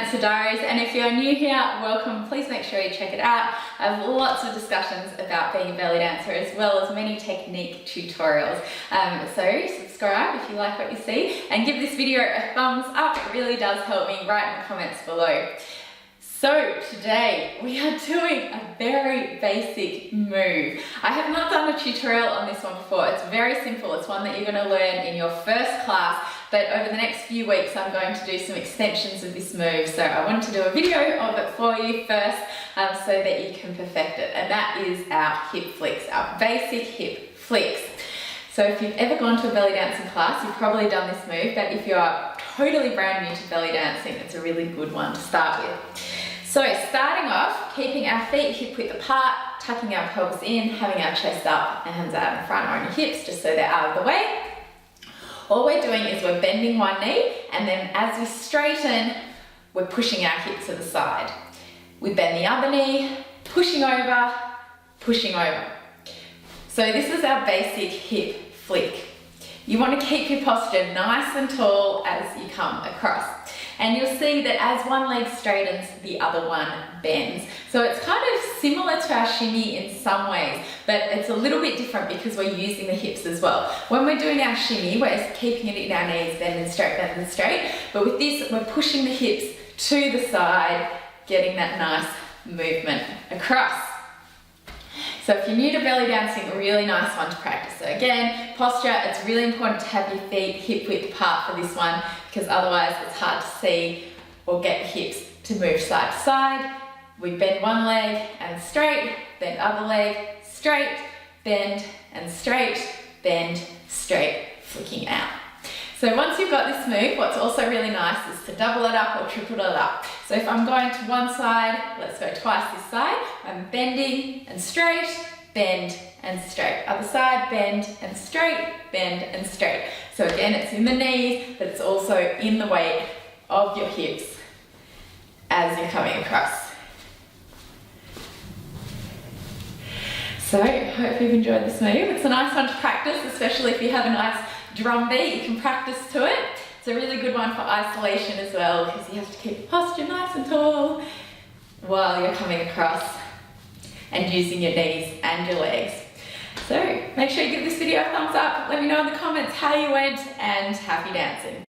Dancer Diaries, and if you're new here, welcome. Please make sure you check it out. I have lots of discussions about being a belly dancer as well as many technique tutorials. So subscribe if you like what you see and give this video a thumbs up. It really does help me. Write in the comments below. So today we are doing a very basic move. I have not done a tutorial on this one before. It's very simple. It's one that you're going to learn in your first class, but over the next few weeks I'm going to do some extensions of this move. So I wanted to do a video of it for you first so that you can perfect it, and that is our hip flicks, our basic hip flicks. So if you've ever gone to a belly dancing class, you've probably done this move, but if you're totally brand new to belly dancing, it's a really good one to start with. So starting off, keeping our feet hip width apart, tucking our pelvis in, having our chest up, and hands out in front on your hips just so they're out of the way. All we're doing is we're bending one knee, and then as we straighten, we're pushing our hip to the side. We bend the other knee, pushing over, pushing over. So this is our basic hip flick. You want to keep your posture nice and tall as you come across. And you'll see that as one leg straightens, the other one bends. So it's kind of similar to our shimmy in some ways, but it's a little bit different because we're using the hips as well. When we're doing our shimmy, we're keeping it in our knees, bend and straight. But with this, we're pushing the hips to the side, getting that nice movement across. So if you're new to belly dancing, a really nice one to practice. So again, posture, it's really important to have your feet hip width apart for this one because otherwise it's hard to see or get the hips to move side to side. We bend one leg and straight, bend other leg, straight, bend and straight, bend, straight, flicking out. So once you've got this move, what's also really nice is to double it up or triple it up. So if I'm going to one side, let's go twice this side. I'm bending and straight, bend and straight. Other side, bend and straight, bend and straight. So again, it's in the knees, but it's also in the weight of your hips as you're coming across. So I hope you've enjoyed this move. It's a nice one to practice, especially if you have a nice drum beat, you can practice to it. It's a really good one for isolation as well because you have to keep your posture nice and tall while you're coming across and using your knees and your legs. So make sure you give this video a thumbs up, let me know in the comments how you went, and happy dancing.